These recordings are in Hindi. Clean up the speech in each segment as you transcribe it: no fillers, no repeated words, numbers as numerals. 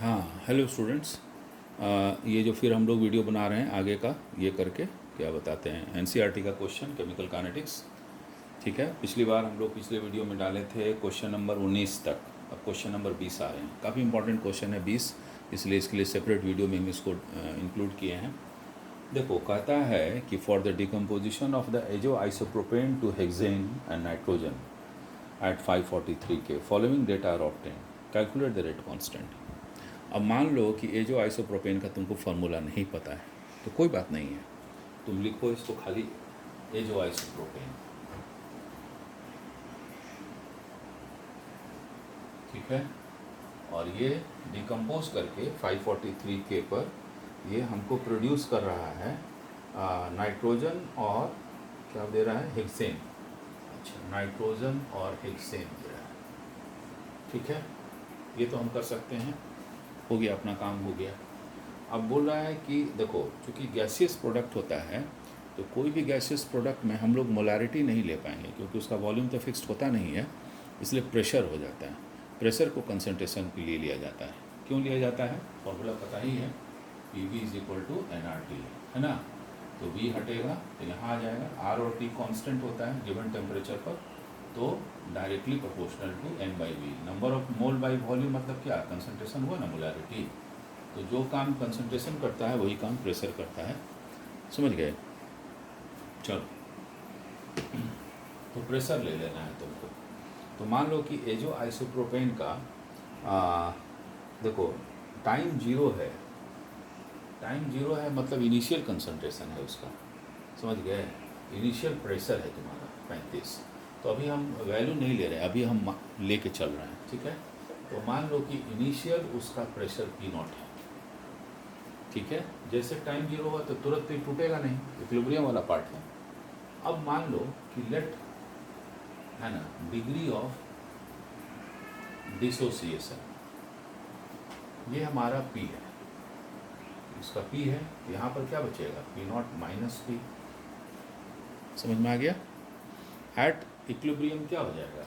हाँ, हेलो स्टूडेंट्स। ये जो फिर हम लोग वीडियो बना रहे हैं आगे का, ये करके क्या बताते हैं, एनसीईआरटी का क्वेश्चन केमिकल काइनेटिक्स। ठीक है, पिछली बार हम लोग पिछले वीडियो में डाले थे क्वेश्चन नंबर 19 तक। अब क्वेश्चन नंबर 20 आ रहे हैं। काफ़ी इंपॉर्टेंट क्वेश्चन है 20, इसलिए इसके लिए सेपरेट वीडियो में हम इसको इंक्लूड किए हैं। देखो, कहता है कि for the decomposition of the azo isopropane to hexane and nitrogen at 543 K following data are obtain, calculate the rate constant. अब मान लो कि एजो आइसोप्रोपेन का तुमको फार्मूला नहीं पता है, तो कोई बात नहीं है, तुम लिखो इसको खाली एजो आइसोप्रोपेन। ठीक है, और ये डिकम्पोज करके 543 के पर ये हमको प्रोड्यूस कर रहा है नाइट्रोजन और क्या दे रहा है, हेक्सेन। अच्छा, नाइट्रोजन और हेक्सेन दे रहा है। ठीक है, ये तो हम कर सकते हैं, हो गया, अपना काम हो गया। अब बोल रहा है कि देखो, चूँकि गैसियस प्रोडक्ट होता है तो कोई भी गैसियस प्रोडक्ट में हम लोग मोलारिटी नहीं ले पाएंगे, क्योंकि उसका वॉल्यूम तो फिक्स्ड होता नहीं है, इसलिए प्रेशर हो जाता है। प्रेशर को कंसंट्रेशन के लिए लिया जाता है। क्यों लिया जाता है, फॉर्मूला पता ही है, PV = nRT, है ना। तो V हटेगा तो यहाँ आ जाएगा, R और T कांस्टेंट होता है गिवन टेम्परेचर पर, तो directly proportional to N/V। Number of mole by volume मतलब क्या, कंसंट्रेशन हुआ ना, मोलारिटी। तो जो काम कंसंट्रेशन करता है वही काम प्रेशर करता है, समझ गए। चलो, तो प्रेशर ले लेना है तुमको। तो मान लो कि एजो आइसोप्रोपेन का देखो टाइम 0 है, टाइम 0 है मतलब इनिशियल कंसंट्रेशन है उसका, समझ गए। इनिशियल प्रेशर है तुम्हारा 35। तो अभी हम वैल्यू नहीं ले रहे हैं, अभी हम लेके चल रहे हैं। ठीक है, तो मान लो कि इनिशियल उसका प्रेशर P0 है। ठीक है, जैसे टाइम 0 हुआ तो तुरंत तो टूटेगा नहीं, इक्विलिब्रियम वाला पार्ट है। अब मान लो कि लेट, है ना, डिग्री ऑफ डिसोसिएशन, ये हमारा P है, इसका P है, यहाँ पर क्या बचेगा, P0 - P। समझ में आ गया। एट इक्विलिब्रियम क्या हो जाएगा,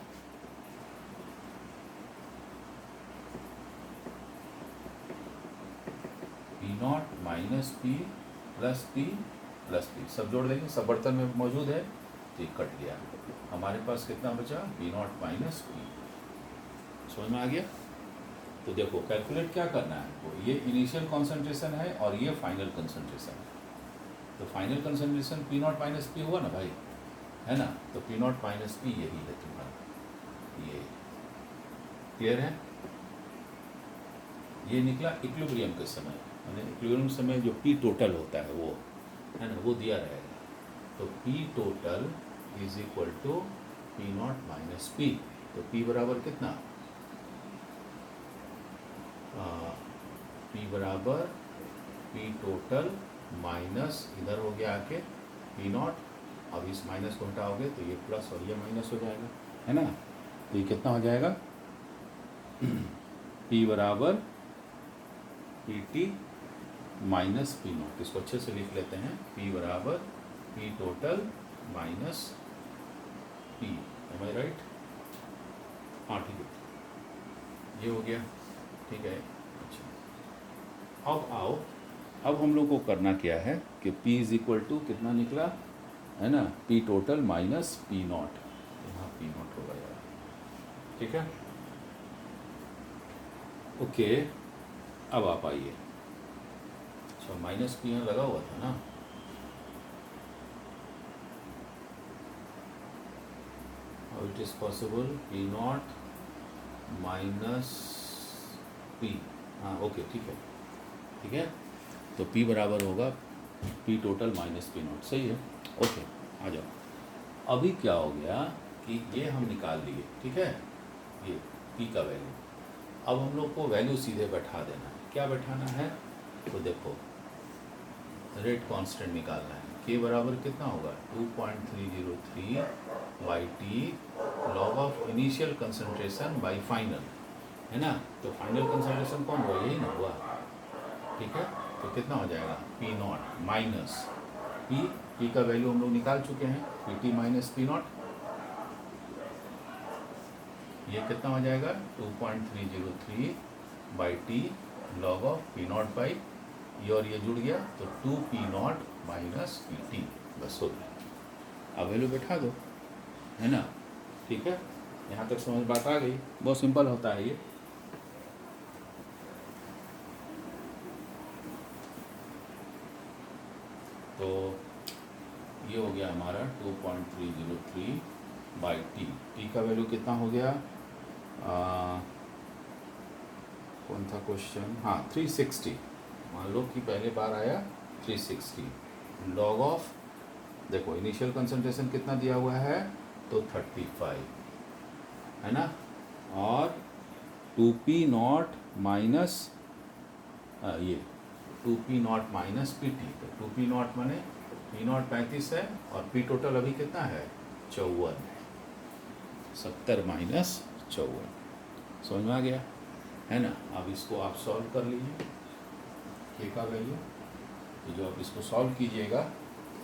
P0 - P + P + P, सब जोड़ देंगे, सब बर्तन में मौजूद है, तो ये कट गया। हमारे पास कितना बचा, P0 - P। समझ में आ गया। तो देखो, कैलकुलेट क्या करना है, तो ये इनिशियल कॉन्सेंट्रेशन है और ये फाइनल कंसंट्रेशन है। तो फाइनल कंसंट्रेशन P0 - P हुआ ना भाई, है ना। तो P0 - P यही है तुम्हारा, ये क्लियर है। ये निकला इक्विलिब्रियम के समय, यानी इक्विलिब्रियम समय जो P टोटल होता है वो, है ना, वो दिया रहेगा। तो P टोटल = P0 - P। तो P बराबर कितना, P बराबर P टोटल माइनस, इधर हो गया आके P0, अब इस माइनस को हटाओगे तो ये प्लस और ये माइनस हो जाएगा, है ना। तो ये कितना हो जाएगा, P बराबर PT - P0। इसको अच्छे से लिख लेते हैं, P बराबर P total minus P, am I right. हाँ ठीक है, ये हो गया, ठीक है। अच्छा, अब आओ, अब हम लोग को करना क्या है कि P = कितना निकला, है ना, P टोटल माइनस P0, यहाँ P0 होगा यार, ठीक है। ओके, अब आप आइए। अच्छा, -P यहाँ लगा हुआ था ना, how it is possible, P0 - P, हाँ ओके, ठीक है, ठीक है। तो P बराबर होगा P टोटल माइनस P0, सही है। ओके, आ जाओ। अभी क्या हो गया कि ये हम निकाल लिए, ठीक है, ये P का वैल्यू। अब हम लोग को वैल्यू सीधे बैठा देना है। क्या बैठाना है, तो देखो रेट कांस्टेंट निकालना है। K बराबर कितना होगा, 2.303/T log of initial concentration by final, है ना। तो फाइनल कंसंट्रेशन कौन हुआ, यही ना हुआ, ठीक है। तो कितना हो जाएगा, P0 माइनस P का वैल्यू हम लोग निकाल चुके हैं, PT - P0, ये कितना हो जाएगा, 2.303/T log of P not by ये और ये जुड़ गया तो 2 P not minus P T, बस हो गया। अब वैल्यू बैठा दो, है ना। ठीक है, यहाँ तक समझ बात आ गई। बहुत सिंपल होता है ये। तो ये हो गया हमारा 2.303 बाई टी। टी का वैल्यू कितना हो गया, कौन था क्वेश्चन, हाँ 360। मान लो कि पहले बार आया 360 लॉग ऑफ, देखो इनिशियल कंसंट्रेशन कितना दिया हुआ है तो 35, है ना। और 2p नॉट माइनस ये 2p not minus P T, तो 2p नॉट माने पी नॉट 35 है और पी टोटल अभी कितना है 54 है, 70 माइनस 54, समझ में आ गया, है ना। अब इसको आप सॉल्व कर लीजिए के का वैल्यू, तो जो आप इसको सॉल्व कीजिएगा,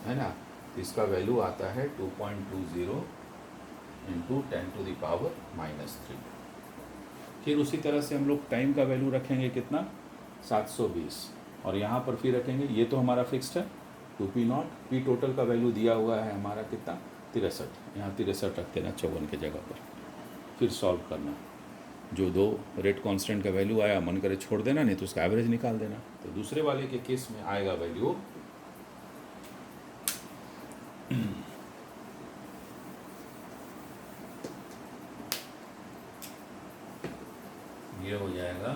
है ना, तो इसका वैल्यू आता है 2.20 इंटू 10⁻⁻3। फिर उसी तरह से हम लोग टाइम का वैल्यू रखेंगे कितना 720, और यहाँ पर फिर रखेंगे, ये तो हमारा फिक्स्ड है 2p नॉट, पी टोटल का वैल्यू दिया हुआ है हमारा कितना 63, यहाँ 63 रख देना 54 के जगह पर। फिर सॉल्व करना, जो दो रेट कांस्टेंट का वैल्यू आया मन करे छोड़ देना, नहीं तो उसका एवरेज निकाल देना। तो दूसरे वाले के केस में आएगा वैल्यू ये हो जाएगा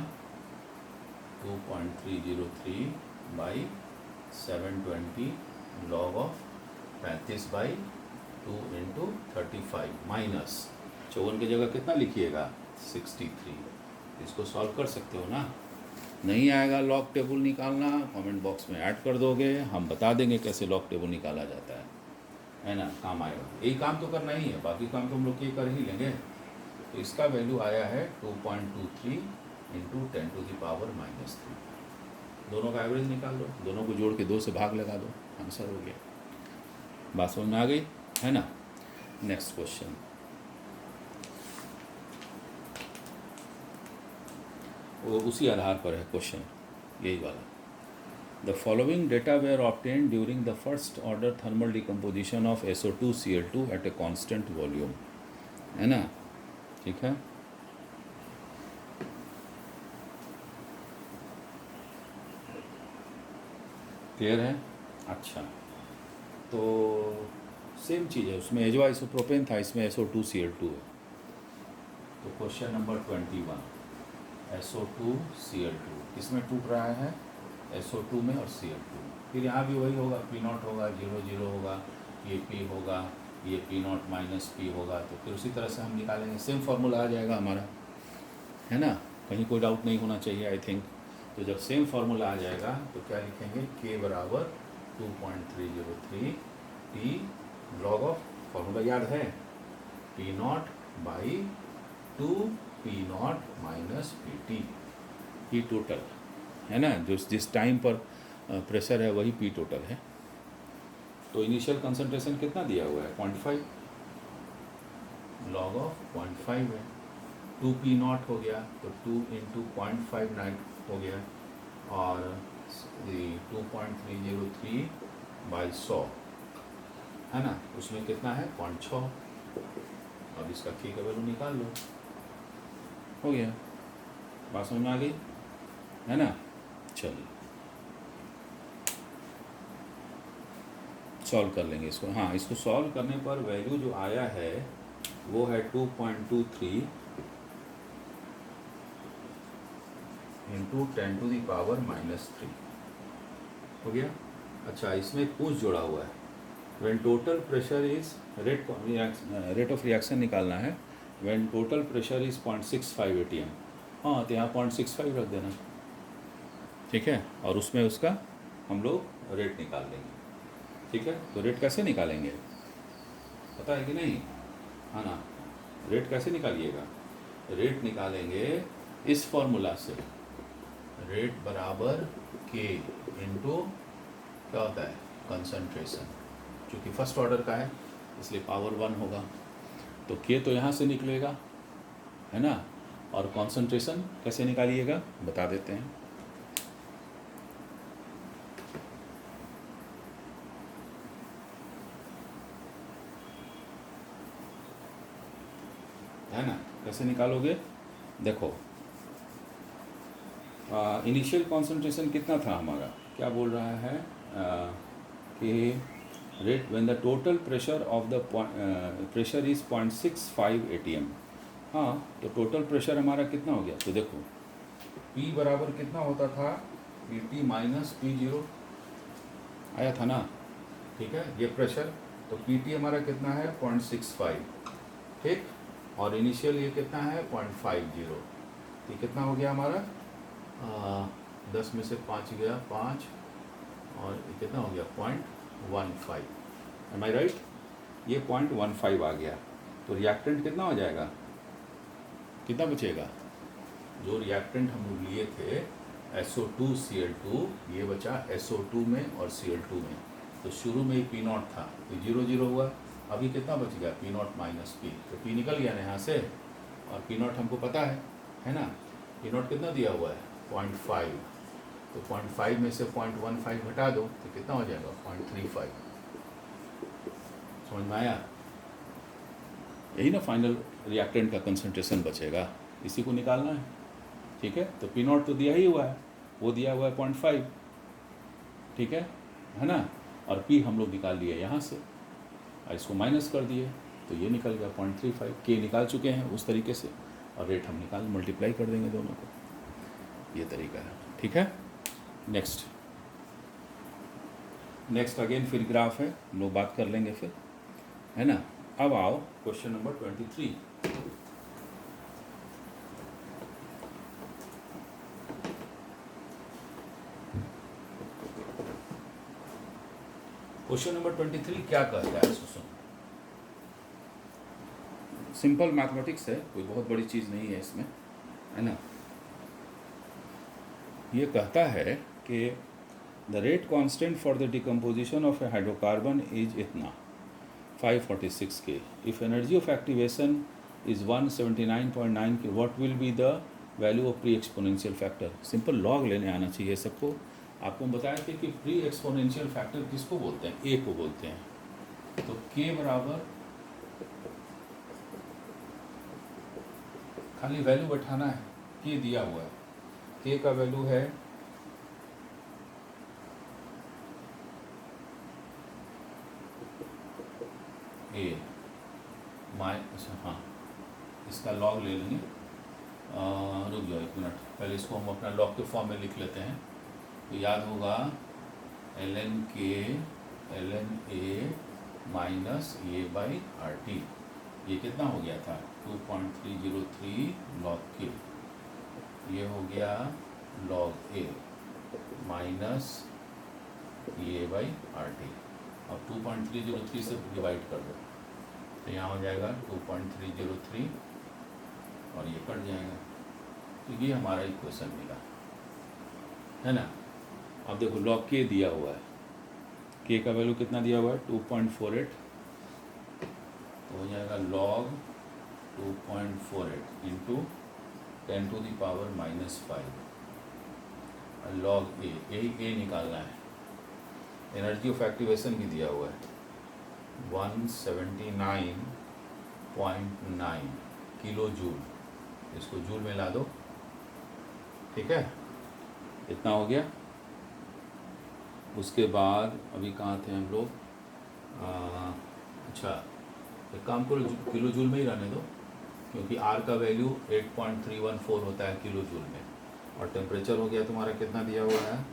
2.303 by 720 log of 35 by 2 into 35 minus 54 की जगह कितना लिखिएगा 63। इसको सॉल्व कर सकते हो ना। नहीं आएगा लॉग टेबल निकालना, कमेंट बॉक्स में ऐड कर दोगे, हम बता देंगे कैसे लॉग टेबल निकाला जाता है ना, काम आएगा। यही काम तो करना ही है, बाकी काम तो हम लोग ये कर ही लेंगे। तो इसका वैल्यू आया है 2.23 इंटू 10⁻⁻3। दोनों का एवरेज निकाल दो, दोनों को जोड़ के 2 से भाग लगा दो, आंसर हो गया। बात समझ में आ गई, है ना। नेक्स्ट क्वेश्चन, वो उसी आधार पर है क्वेश्चन, यही वाला। The following data were obtained during the first order thermal decomposition of SO2Cl2 at a constant volume, है ना। ठीक है, क्लियर है। अच्छा, तो सेम चीज़ है, उसमें एजवा आइसोप्रोपेन था, इसमें SO2Cl2 है। तो क्वेश्चन नंबर 21, SO2Cl2 किसमें टूट रहा है SO2 में और Cl2। फिर यहाँ भी वही होगा, P नॉट होगा 0 होगा, ये P होगा, ये P नॉट माइनस P होगा। तो फिर उसी तरह से हम निकालेंगे, सेम फार्मूला आ जाएगा हमारा, है ना। कहीं कोई डाउट नहीं होना चाहिए आई थिंक। तो जब सेम फार्मूला आ जाएगा तो क्या लिखेंगे, K बराबर 2.303 T लॉग ऑफ, फार्मूला याद है, P not by 2p not minus P T, P total, है ना, जो जिस टाइम पर प्रेशर है वही पी टोटल है। तो इनिशियल कंसंट्रेशन कितना दिया हुआ है 0.5, लॉग ऑफ 0.5 है, 2p नॉट हो गया तो 2 इंटू 0.59 हो गया, और 2.303 बाई 100, है ना, उसमें कितना है 0.6। अब इसका के का वैल्यू निकाल लो, हो गया। बात समझ में आ गई, है ना। चलिए सॉल्व कर लेंगे इसको। हाँ, इसको सॉल्व करने पर वैल्यू जो आया है वो है 2.23 इंटू 10⁻⁻3 हो गया। अच्छा, इसमें एक पूछ जोड़ा हुआ है, when total pressure is rate of reaction निकालना है, when total pressure is 0.65 atm। हाँ, तो यहाँ 0.65 रख देना, ठीक है, और उसमें उसका हम लोग रेट निकाल लेंगे। ठीक है, तो रेट कैसे निकालेंगे पता है कि नहीं, हाँ ना। रेट कैसे निकालिएगा, रेट निकालेंगे इस फॉर्मूला से, रेट बराबर के इंटू क्या होता है कंसंट्रेशन, चूँकि फर्स्ट ऑर्डर का है इसलिए पावर 1 होगा, तो के तो यहाँ से निकलेगा, है ना। और कंसंट्रेशन कैसे निकालिएगा बता देते हैं। है ना। कैसे निकालोगे, देखो इनिशियल कॉन्सेंट्रेशन कितना था हमारा, क्या बोल रहा है कि rate when the total pressure of the pressure is 0.65 atm। हाँ, तो टोटल प्रेशर हमारा कितना हो गया, तो देखो P बराबर कितना होता था, Pt माइनस P0 आया था ना, ठीक है, ये प्रेशर, तो Pt हमारा कितना है 0.65, ठीक, और इनिशियल ये कितना है 0.50, तो कितना हो गया हमारा 10 में से 5 गया 5, और ये कितना हो गया 0.15, एम आई राइट, ये 0.15 आ गया। तो रिएक्टेंट कितना हो जाएगा, कितना बचेगा, जो रिएक्टेंट हम लोग लिए थे SO2Cl2, ये बचा SO2 में और Cl2 में। तो शुरू में ही P0 था, तो 0 हुआ, अभी कितना बच गया P0 माइनस P, तो P निकल गया ना यहाँ से, और P0 हमको पता है ना, P0 कितना दिया हुआ है 0.5, तो 0.5 में से 0.15 घटा दो तो कितना हो जाएगा 0.35, समझ में आया, यही ना फाइनल रिएक्टेंट का कंसंट्रेशन बचेगा, इसी को निकालना है, ठीक है। तो P0 तो दिया ही हुआ है, वो दिया हुआ है 0.5, ठीक है ना, और P हम लोग निकाल लिए यहाँ से और इसको माइनस कर दिए, तो ये निकल गया 0.35, K निकाल चुके हैं उस तरीके से, और रेट हम निकाल मल्टीप्लाई कर देंगे दोनों को, ये तरीका है, ठीक है। नेक्स्ट अगेन फिर ग्राफ है, हम लोग बात कर लेंगे फिर, है ना। अब आओ क्वेश्चन नंबर 23। क्वेश्चन नंबर 23 क्या कहता है, इसको सुनो, सिंपल मैथमेटिक्स है, कोई बहुत बड़ी चीज़ नहीं है इसमें, है ना। ये कहता है कि the rate constant for the decomposition of A hydrocarbon is इतना 546 K, if energy of activation is 179.9 K, what will be the value of pre exponential factor. Simple log लेने आना चाहिए सबको। आपको बताया थे कि प्री एक्सपोनेंशियल फैक्टर किसको बोलते हैं, ए को बोलते हैं। तो K बराबर, खाली वैल्यू बैठाना है, K दिया हुआ है, K का वैल्यू है A अच्छा हाँ, इसका लॉग ले लेंगे, रुक जाओ 1 मिनट, पहले इसको हम अपना लॉग के फॉर्म में लिख लेते हैं। तो याद होगा ln K ln A minus A/RT, ये कितना हो गया था 2.303 log K, ये हो गया log A माइनस A/RT। अब 2.303 से डिवाइड कर दो, तो यहाँ हो जाएगा 2.303 और ये कट जाएगा, तो ये हमारा इक्वेशन मिला, है ना। अब देखो लॉग K दिया हुआ है, K का वैल्यू कितना दिया हुआ है 2.48, तो हो जाएगा log 2.48 into 10 to the power -5, log A निकालना है। एनर्जी ऑफ एक्टिवेशन भी दिया हुआ है 179.9 किलो जूल, इसको जूल में ला दो, ठीक है, इतना हो गया। उसके बाद अभी कहाँ थे हम लोग, अच्छा एक काम करो, किलो जूल में ही रहने दो, क्योंकि R का वैल्यू 8.314 होता है किलो जूल में, और टेम्परेचर हो गया तुम्हारा कितना दिया हुआ है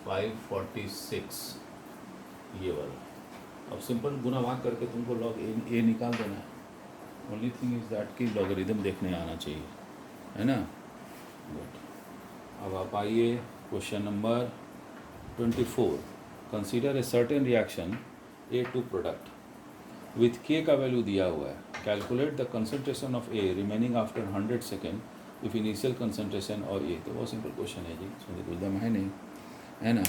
546, ये वाला। अब सिंपल गुना भाग करके तुमको लॉग ए निकाल देना है। ओनली थिंग इज़ दैट कि लॉगरिदम देखने आना चाहिए, है ना। गुड। अब आप आइए question number 24। Consider a certain reaction A2 product with K का वैल्यू दिया हुआ है, calculate the concentration of A remaining after 100 second if initial concentration और A। तो बहुत सिंपल क्वेश्चन है जी, इसमें कुछ दम है नहीं, है ना।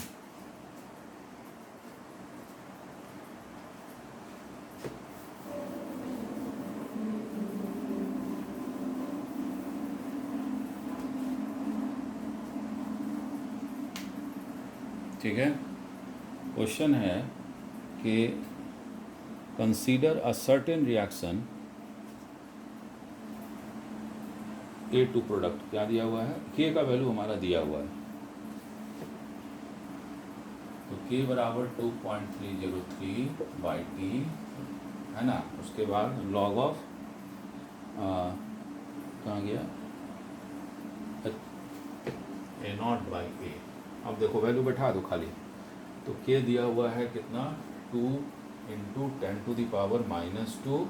ठीक है, क्वेश्चन है कि consider a certain reaction A2 product क्या दिया हुआ है, K का वैल्यू हमारा दिया हुआ है, तो K बराबर 2.303 बाई टी है ना। उसके बाद लॉग ऑफ कहाँ गया, A0 बाई ए। अब देखो वैल्यू बैठा दो खाली, तो K दिया हुआ है कितना, 2 इंटू 10⁻⁻²।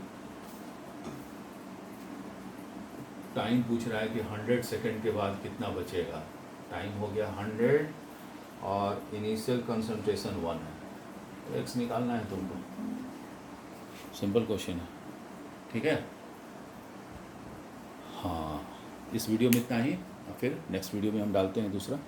टाइम पूछ रहा है कि 100 सेकेंड के बाद कितना बचेगा, टाइम हो गया 100 और इनिशियल कंसंट्रेशन 1 है, तो एक्स निकालना है तुमको, सिंपल क्वेश्चन है, ठीक है। हाँ, इस वीडियो में इतना ही, फिर नेक्स्ट वीडियो में हम डालते हैं दूसरा।